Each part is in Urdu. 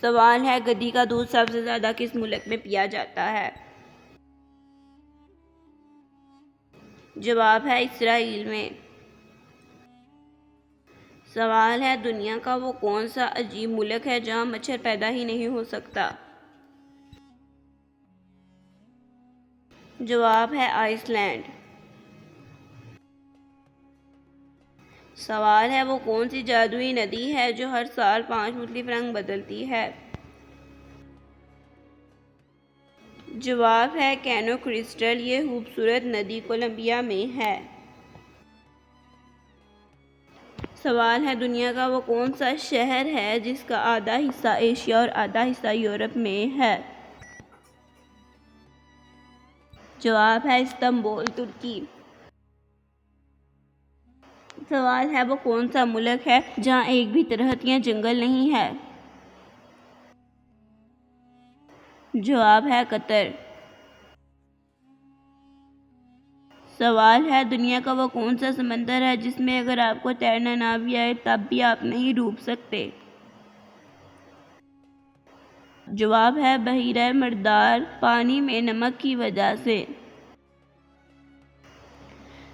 سوال ہے گدھی کا دودھ سب سے زیادہ کس ملک میں پیا جاتا ہے؟ جواب ہے اسرائیل میں۔ سوال ہے دنیا کا وہ کون سا عجیب ملک ہے جہاں مچھر پیدا ہی نہیں ہو سکتا؟ جواب ہے آئس لینڈ۔ سوال ہے وہ کون سی جادوئی ندی ہے جو ہر سال 5 مختلف رنگ بدلتی ہے؟ جواب ہے کینو کرسٹل۔ یہ خوبصورت ندی کولمبیا میں ہے۔ سوال ہے دنیا کا وہ کون سا شہر ہے جس کا آدھا حصہ ایشیا اور آدھا حصہ یورپ میں ہے؟ جواب ہے استنبول، ترکی۔ سوال ہے وہ کون سا ملک ہے جہاں ایک بھی درخت یا جنگل نہیں ہے؟ جواب ہے قطر۔ سوال ہے دنیا کا وہ کون سا سمندر ہے جس میں اگر آپ کو تیرنا نہ بھی آئے تب بھی آپ نہیں ڈوب سکتے؟ جواب ہے بحیرہ مردار، پانی میں نمک کی وجہ سے۔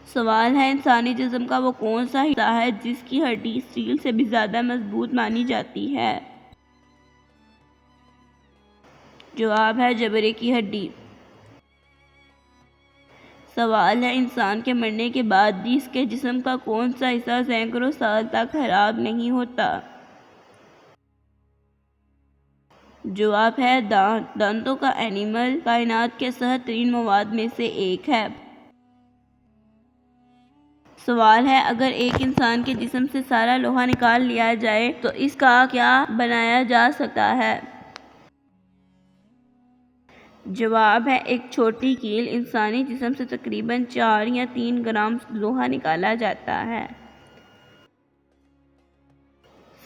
سوال ہے انسانی جسم کا وہ کون سا حصہ ہے جس کی ہڈی اسٹیل سے بھی زیادہ مضبوط مانی جاتی ہے؟ جواب ہے جبڑے کی ہڈی۔ سوال ہے انسان کے مرنے کے بعد بھی اس کے جسم کا کون سا حصہ سینکڑوں سال تک خراب نہیں ہوتا؟ جواب ہے دانت۔ دانتوں کا اینیمل کائنات کے صحت ترین مواد میں سے ایک ہے۔ سوال ہے اگر ایک انسان کے جسم سے سارا لوہا نکال لیا جائے تو اس کا کیا بنایا جا سکتا ہے؟ جواب ہے ایک چھوٹی کیل۔ انسانی جسم سے تقریباً 4 یا 3 گرام لوہا نکالا جاتا ہے۔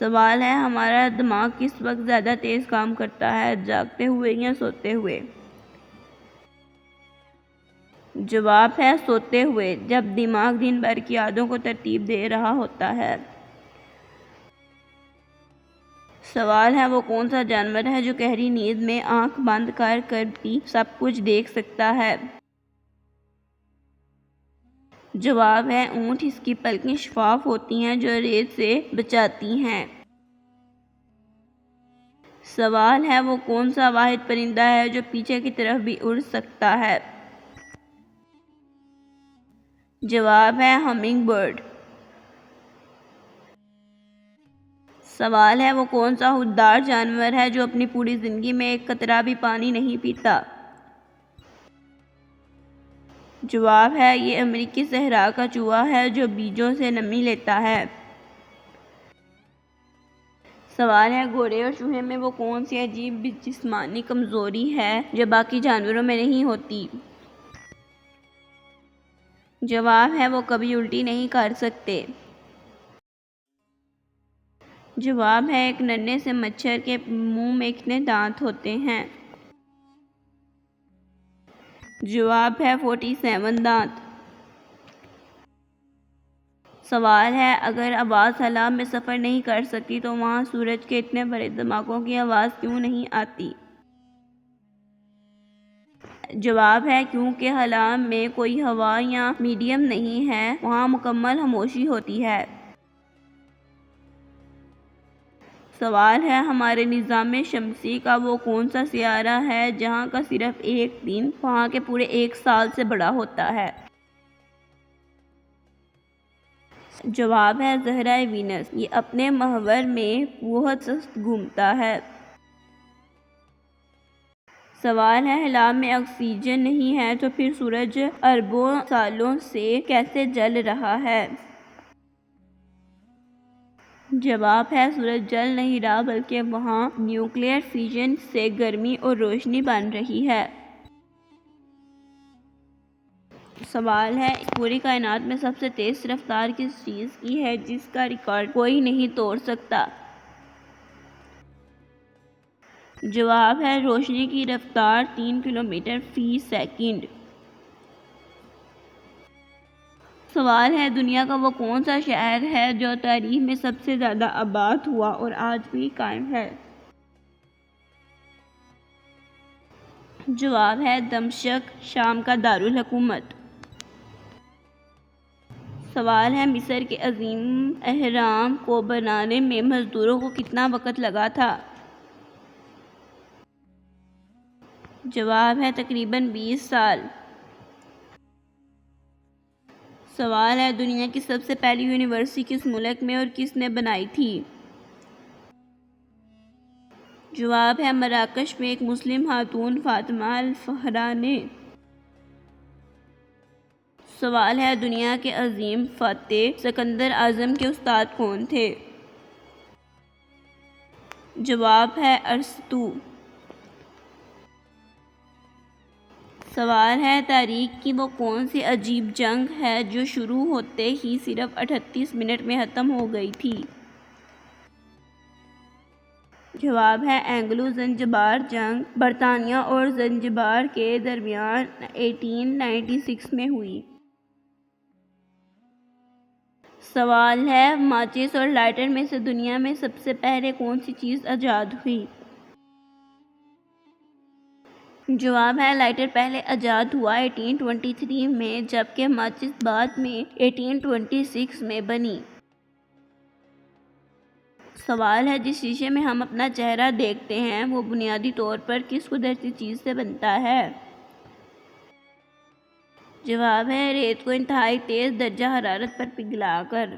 سوال ہے ہمارا دماغ کس وقت زیادہ تیز کام کرتا ہے، جاگتے ہوئے یا سوتے ہوئے؟ جواب ہے سوتے ہوئے، جب دماغ دن بھر کی یادوں کو ترتیب دے رہا ہوتا ہے۔ سوال ہے وہ کون سا جانور ہے جو گہری نیند میں آنکھ بند کر کر بھی سب کچھ دیکھ سکتا ہے؟ جواب ہے اونٹ۔ اس کی پلکیں شفاف ہوتی ہیں جو ریت سے بچاتی ہیں۔ سوال ہے وہ کون سا واحد پرندہ ہے جو پیچھے کی طرف بھی اڑ سکتا ہے؟ جواب ہے ہمنگ برڈ۔ سوال ہے وہ کون سا خوددار جانور ہے جو اپنی پوری زندگی میں ایک قطرہ بھی پانی نہیں پیتا؟ جواب ہے یہ امریکی صحرا کا چوہا ہے جو بیجوں سے نمی لیتا ہے۔ سوال ہے گھوڑے اور چوہے میں وہ کون سی عجیب جسمانی کمزوری ہے جو باقی جانوروں میں نہیں ہوتی؟ جواب ہے وہ کبھی الٹی نہیں کر سکتے۔ جواب ہے ایک ننھے سے مچھر کے منہ میں کتنے دانت ہوتے ہیں؟ جواب ہے 47 دانت۔ سوال ہے اگر آواز خلا میں سفر نہیں کر سکتی تو وہاں سورج کے اتنے بڑے دھماکوں کی آواز کیوں نہیں آتی؟ جواب ہے کیونکہ خلا میں کوئی ہوا یا میڈیم نہیں ہے، وہاں مکمل خاموشی ہوتی ہے۔ سوال ہے ہمارے نظام شمسی کا وہ کون سا سیارہ ہے جہاں کا صرف ایک دن وہاں کے پورے 1 سال سے بڑا ہوتا ہے؟ جواب ہے زہرہ وینس۔ یہ اپنے محور میں بہت سست گھومتا ہے۔ سوال ہے خلا میں آکسیجن نہیں ہے تو پھر سورج اربوں سالوں سے کیسے جل رہا ہے؟ جواب ہے سورج جل نہیں رہا بلکہ وہاں نیوکلیئر فیژن سے گرمی اور روشنی بن رہی ہے۔ سوال ہے اس پوری کائنات میں سب سے تیز رفتار کس چیز کی ہے جس کا ریکارڈ کوئی نہیں توڑ سکتا؟ جواب ہے روشنی کی رفتار 3 کلومیٹر فی سیکنڈ۔ سوال ہے دنیا کا وہ کون سا شہر ہے جو تاریخ میں سب سے زیادہ آباد ہوا اور آج بھی قائم ہے؟ جواب ہے دمشق، شام کا دارالحکومت۔ سوال ہے مصر کے عظیم اہرام کو بنانے میں مزدوروں کو کتنا وقت لگا تھا؟ جواب ہے تقریباً 20 سال۔ سوال ہے دنیا کی سب سے پہلی یونیورسٹی کس ملک میں اور کس نے بنائی تھی؟ جواب ہے مراکش میں ایک مسلم خاتون فاطمہ الزہرا نے۔ سوال ہے دنیا کے عظیم فاتح سکندر اعظم کے استاد کون تھے؟ جواب ہے ارسطو۔ سوال ہے تاریخ کی وہ کون سی عجیب جنگ ہے جو شروع ہوتے ہی صرف 38 منٹ میں ختم ہو گئی تھی؟ جواب ہے اینگلو زنجبار جنگ، برطانیہ اور زنجبار کے درمیان 1896 میں ہوئی۔ سوال ہے ماچس اور لائٹر میں سے دنیا میں سب سے پہلے کون سی چیز ایجاد ہوئی؟ جواب ہے لائٹر پہلے ایجاد ہوا 1823 میں، جبکہ ماچس بعد میں 1826 میں بنی۔ سوال ہے جس شیشے میں ہم اپنا چہرہ دیکھتے ہیں وہ بنیادی طور پر کس قدرتی چیز سے بنتا ہے؟ جواب ہے ریت کو انتہائی تیز درجہ حرارت پر پگھلا کر۔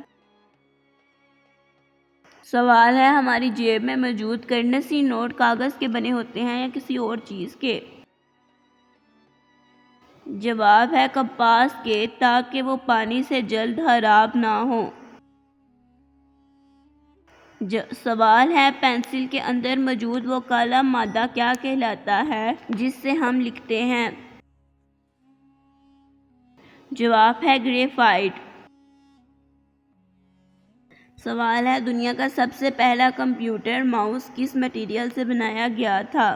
سوال ہے ہماری جیب میں موجود کرنسی نوٹ کاغذ کے بنے ہوتے ہیں یا کسی اور چیز کے؟ جواب ہے کپاس کے، تاکہ وہ پانی سے جلد خراب نہ ہوں۔ سوال ہے پینسل کے اندر موجود وہ کالا مادہ کیا کہلاتا ہے جس سے ہم لکھتے ہیں؟ جواب ہے گریفائٹ۔ سوال ہے دنیا کا سب سے پہلا کمپیوٹر ماؤس کس مٹیریل سے بنایا گیا تھا؟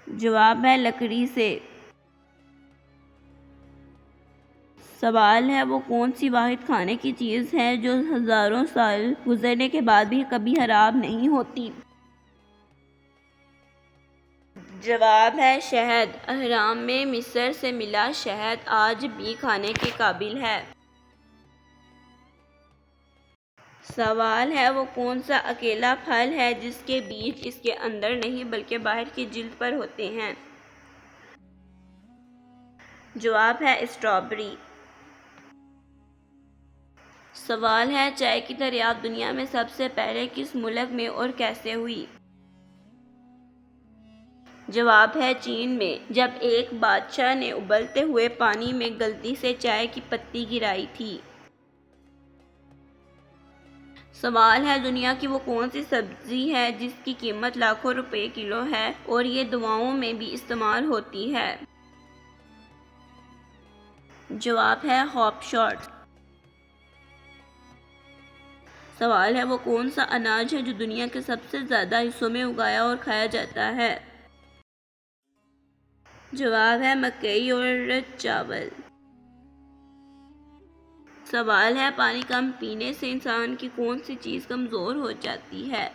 جواب ہے لکڑی سے۔ سوال ہے وہ کون سی واحد کھانے کی چیز ہے جو ہزاروں سال گزرنے کے بعد بھی کبھی خراب نہیں ہوتی؟ جواب ہے شہد۔ اہرام میں مصر سے ملا شہد آج بھی کھانے کے قابل ہے۔ سوال ہے وہ کون سا اکیلا پھل ہے جس کے بیج اس کے اندر نہیں بلکہ باہر کی جلد پر ہوتے ہیں؟ جواب ہے اسٹرابیری۔ سوال ہے چائے کی دریافت دنیا میں سب سے پہلے کس ملک میں اور کیسے ہوئی؟ جواب ہے چین میں، جب ایک بادشاہ نے ابلتے ہوئے پانی میں غلطی سے چائے کی پتی گرائی تھی۔ سوال ہے دنیا کی وہ کون سی سبزی ہے جس کی قیمت لاکھوں روپے کلو ہے اور یہ دواؤں میں بھی استعمال ہوتی ہے؟ جواب ہے ہوپ شاٹ۔ سوال ہے وہ کون سا اناج ہے جو دنیا کے سب سے زیادہ حصوں میں اگایا اور کھایا جاتا ہے؟ جواب ہے مکئی اور چاول۔ سوال ہے پانی کم پینے سے انسان کی کون سی چیز کمزور ہو جاتی ہے؟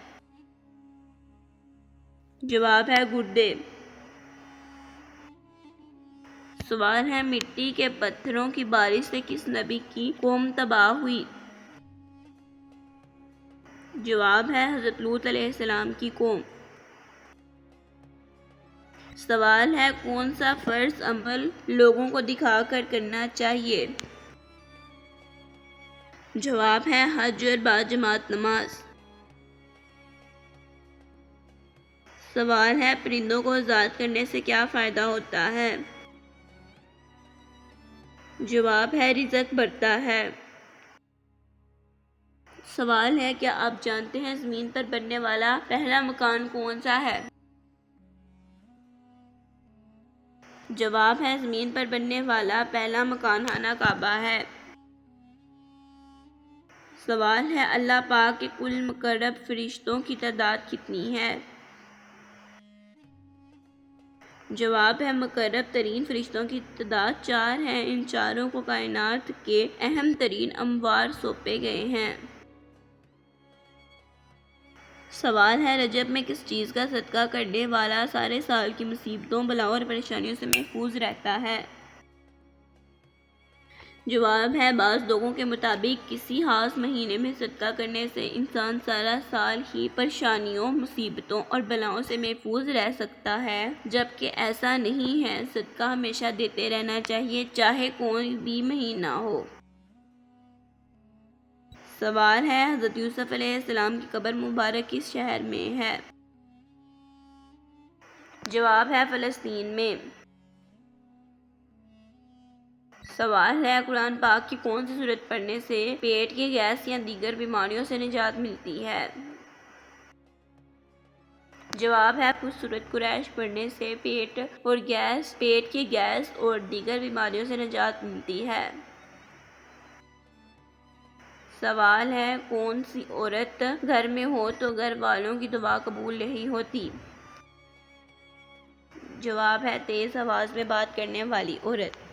جواب ہے گردے۔ سوال ہے مٹی کے پتھروں کی بارش سے کس نبی کی قوم تباہ ہوئی؟ جواب ہے حضرت لوط علیہ السلام کی قوم۔ سوال ہے کون سا فرض عمل لوگوں کو دکھا کر کرنا چاہیے؟ جواب ہے حج اور باجماعت نماز۔ سوال ہے پرندوں کو آزاد کرنے سے کیا فائدہ ہوتا ہے؟ جواب ہے رزق بڑھتا ہے۔ سوال ہے کیا آپ جانتے ہیں زمین پر بننے والا پہلا مکان کون سا ہے؟ جواب ہے زمین پر بننے والا پہلا مکان خانہ کعبہ ہے۔ سوال ہے اللہ پاک کے کل مقرب فرشتوں کی تعداد کتنی ہے؟ جواب ہے مقرب ترین فرشتوں کی تعداد 4 ہے، ان چاروں کو کائنات کے اہم ترین اموار سونپے گئے ہیں۔ سوال ہے رجب میں کس چیز کا صدقہ کرنے والا سارے سال کی مصیبتوں، بلاؤں اور پریشانیوں سے محفوظ رہتا ہے؟ جواب ہے بعض لوگوں کے مطابق کسی خاص مہینے میں صدقہ کرنے سے انسان سارا سال ہی پریشانیوں، مصیبتوں اور بلاؤں سے محفوظ رہ سکتا ہے، جبکہ ایسا نہیں ہے۔ صدقہ ہمیشہ دیتے رہنا چاہیے، چاہے کوئی بھی مہینہ ہو۔ سوال ہے حضرت یوسف علیہ السلام کی قبر مبارک کس شہر میں ہے؟ جواب ہے فلسطین میں۔ سوال ہے قرآن پاک کی کون سی سورت پڑھنے سے پیٹ کی گیس یا دیگر بیماریوں سے نجات ملتی ہے؟ جواب ہے سورت قریش پڑھنے سے پیٹ کی گیس اور دیگر بیماریوں سے نجات ملتی ہے۔ سوال ہے کون سی عورت گھر میں ہو تو گھر والوں کی دعا قبول نہیں ہوتی؟ جواب ہے تیز آواز میں بات کرنے والی عورت۔